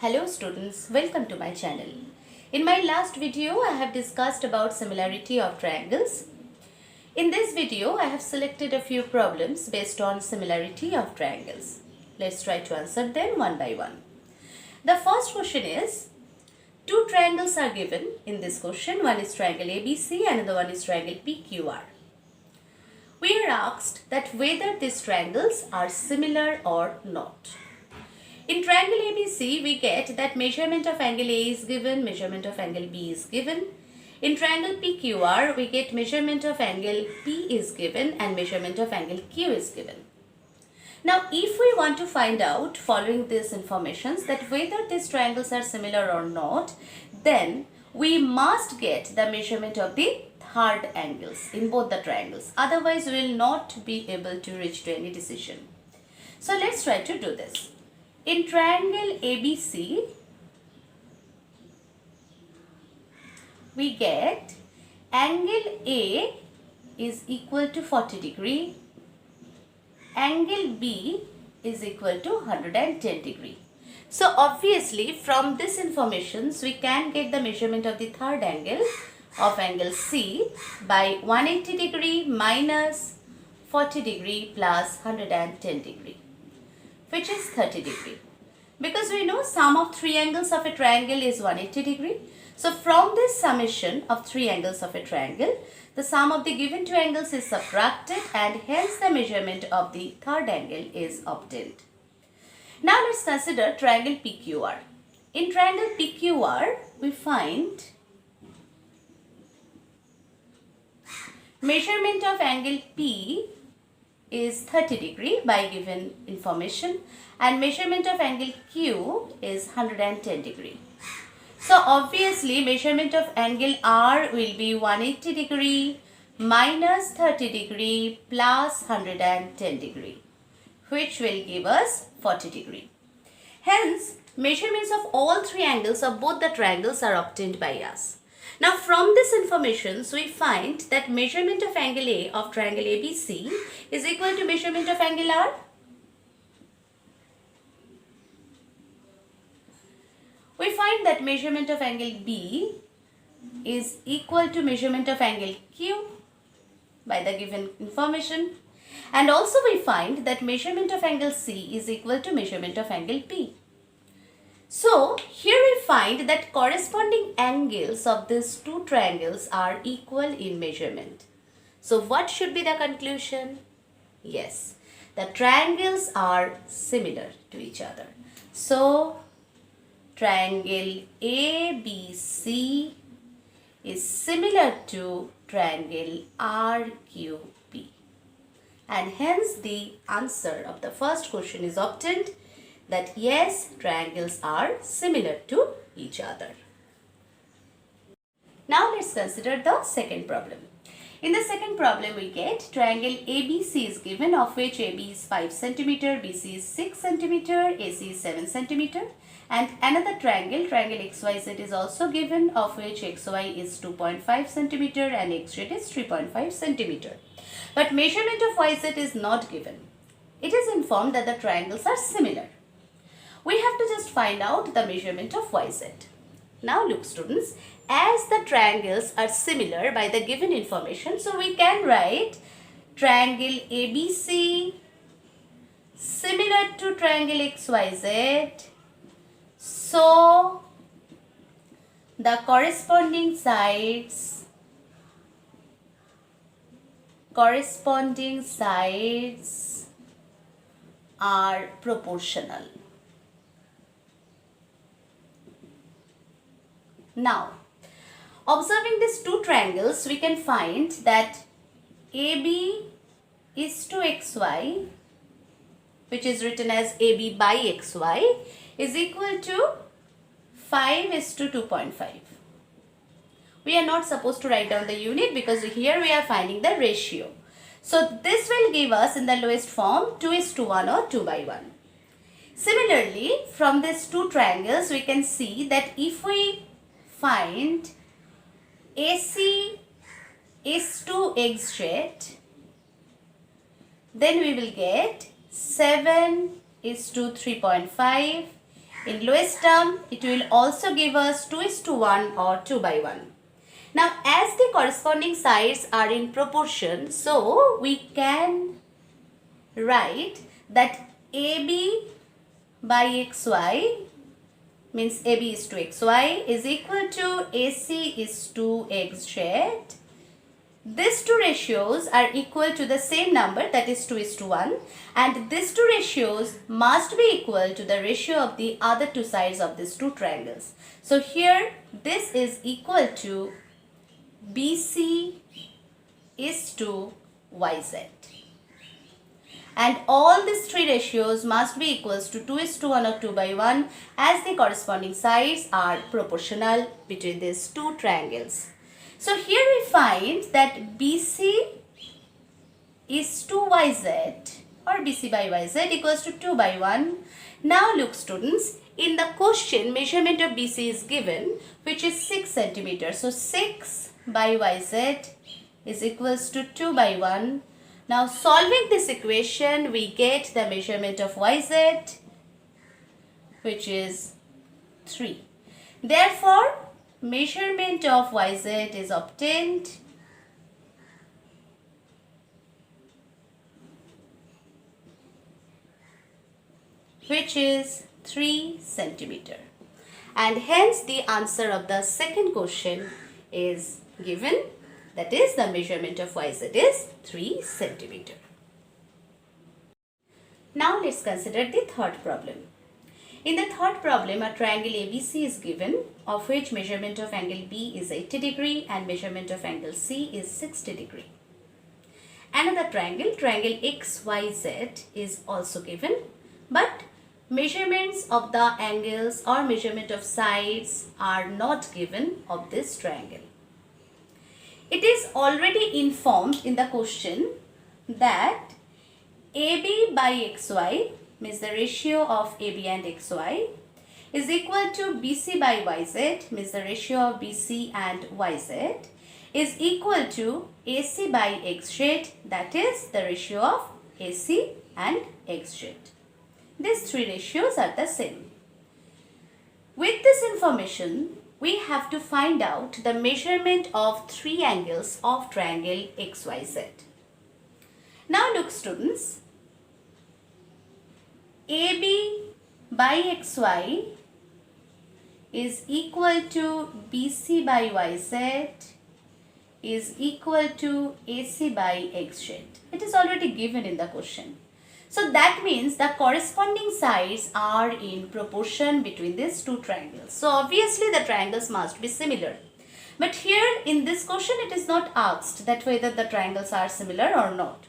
Hello students, welcome to my channel. In my last video, I have discussed about similarity of triangles. In this video, I have selected a few problems based on similarity of triangles. Let's try to answer them one by one. The first question is, two triangles are given in this question. One is triangle ABC and another one is triangle PQR. We are asked that whether these triangles are similar or not. In triangle ABC, we get that measurement of angle A is given, measurement of angle B is given. In triangle PQR, we get measurement of angle P is given and measurement of angle Q is given. Now, if we want to find out, following these informations, that whether these triangles are similar or not, then we must get the measurement of the third angles in both the triangles. Otherwise, we will not be able to reach to any decision. So, let's try to do this. In triangle ABC, we get angle A is equal to 40 degree, angle B is equal to 110 degree. So obviously from this information we can get the measurement of the third angle of angle C by 180 degree minus 40 degree plus 110 degree, which is 30 degree. Because we know sum of three angles of a triangle is 180 degree. So from this summation of three angles of a triangle, the sum of the given two angles is subtracted and hence the measurement of the third angle is obtained. Now let's consider triangle PQR. In triangle PQR, we find measurement of angle P is 30 degree by given information and measurement of angle Q is 110 degree. So obviously measurement of angle R will be 180 degree minus 30 degree plus 110 degree, which will give us 40 degree. Hence measurements of all three angles of both the triangles are obtained by us. Now from this information, we find that measurement of angle A of triangle ABC is equal to measurement of angle R. We find that measurement of angle B is equal to measurement of angle Q by the given information. And also we find that measurement of angle C is equal to measurement of angle P. So, here we find that corresponding angles of these two triangles are equal in measurement. So, what should be the conclusion? Yes, the triangles are similar to each other. So, triangle ABC is similar to triangle RQP. And hence the answer of the first question is obtained, that yes, triangles are similar to each other. Now let's consider the second problem. In the second problem we get triangle ABC is given, of which AB is 5 cm, BC is 6 cm, AC is 7 cm, and another triangle XYZ is also given, of which XY is 2.5 cm and XZ is 3.5 cm. But measurement of YZ is not given. It is informed that the triangles are similar. We have to just find out the measurement of YZ. Now look students, as the triangles are similar by the given information, so we can write triangle ABC similar to triangle XYZ. So the corresponding sides are proportional. Now, observing these two triangles, we can find that AB is to XY, which is written as AB by XY, is equal to 5 is to 2.5. We are not supposed to write down the unit because here we are finding the ratio. So, this will give us in the lowest form 2 is to 1 or 2 by 1. Similarly, from these two triangles, we can see that if we find AC is to XZ, then we will get 7 is to 3.5 In lowest term, it will also give us 2:1 or 2 by 1. Now, as the corresponding sides are in proportion, so we can write that AB by XY means AB is to XY is equal to AC is to XZ. These two ratios are equal to the same number, that is 2:1, and these two ratios must be equal to the ratio of the other two sides of these two triangles. So here this is equal to BC is to YZ. And all these three ratios must be equals to 2:1 or 2 by 1 as the corresponding sides are proportional between these two triangles. So here we find that BC is to YZ or BC by YZ equals to 2 by 1. Now look students, in the question measurement of BC is given, which is 6 centimeters. So 6 by YZ is equals to 2 by 1. Now solving this equation, we get the measurement of YZ, which is 3. Therefore, measurement of YZ is obtained which is 3 centimeter. And hence the answer of the second question is given, that is the measurement of YZ is 3 centimeter. Now let's consider the third problem. In the third problem, a triangle ABC is given, of which measurement of angle B is 80 degree and measurement of angle C is 60 degree. Another triangle, triangle XYZ is also given, but measurements of the angles or measurement of sides are not given of this triangle. It is already informed in the question that AB by XY means the ratio of AB and XY is equal to BC by YZ means the ratio of BC and YZ is equal to AC by XZ, that is the ratio of AC and XZ. These three ratios are the same. With this information, we have to find out the measurement of three angles of triangle XYZ. Now look students, AB by XY is equal to BC by YZ is equal to AC by XZ. It is already given in the question. So that means the corresponding sides are in proportion between these two triangles. So obviously the triangles must be similar. But here in this question it is not asked that whether the triangles are similar or not.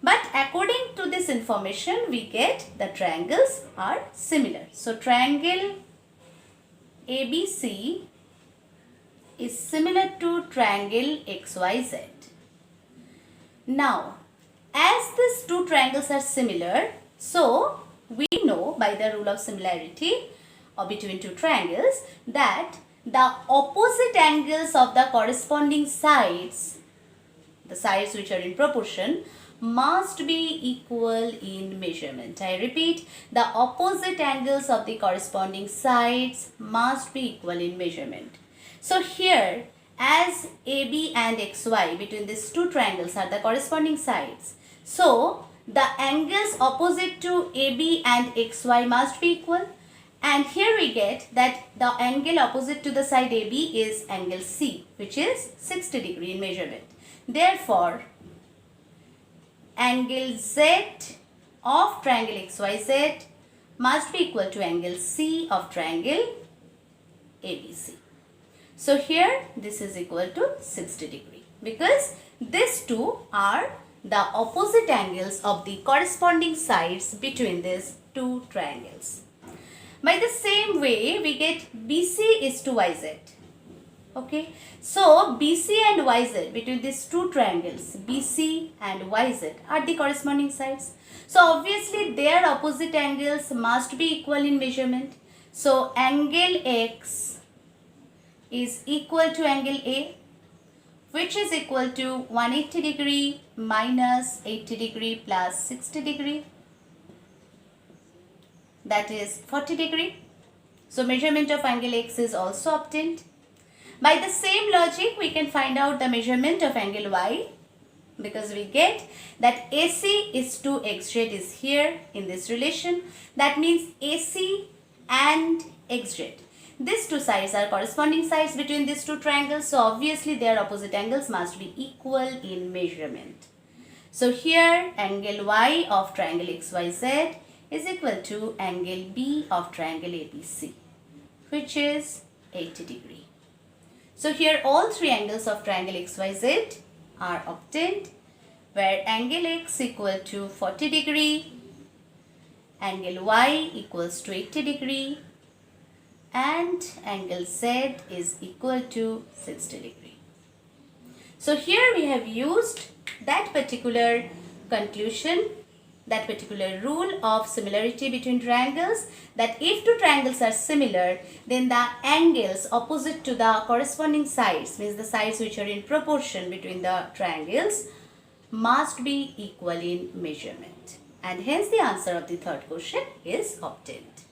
But according to this information, we get the triangles are similar. So triangle ABC is similar to triangle XYZ. Now, as these two triangles are similar, so we know by the rule of similarity between two triangles that the opposite angles of the corresponding sides, the sides which are in proportion, must be equal in measurement. I repeat, the opposite angles of the corresponding sides must be equal in measurement. So here, as AB and XY between these two triangles are the corresponding sides, so the angles opposite to AB and XY must be equal, and here we get that the angle opposite to the side AB is angle C, which is 60 degree in measurement. Therefore, angle Z of triangle XYZ must be equal to angle C of triangle ABC. So here this is equal to 60 degree because these two are the opposite angles of the corresponding sides between these two triangles. By the same way, we get BC is to YZ. Okay, so BC and YZ between these two triangles, BC and YZ are the corresponding sides. So obviously their opposite angles must be equal in measurement. So angle X is equal to angle A, which is equal to 180 degree minus 80 degree plus 60 degree. that is 40 degree. So measurement of angle X is also obtained. By the same logic, we can find out the measurement of angle Y, because we get that AC is to XZ is here in this relation. That means AC and XZ. These two sides are corresponding sides between these two triangles. So obviously their opposite angles must be equal in measurement. So here angle Y of triangle XYZ is equal to angle B of triangle ABC, which is 80 degree. So here all three angles of triangle XYZ are obtained, where angle X equal to 40 degree, angle Y equals to 80 degree, and angle Z is equal to 60 degree. So here we have used that particular conclusion, that particular rule of similarity between triangles, that if two triangles are similar, then the angles opposite to the corresponding sides, means the sides which are in proportion between the triangles, must be equal in measurement. And hence the answer of the third question is obtained.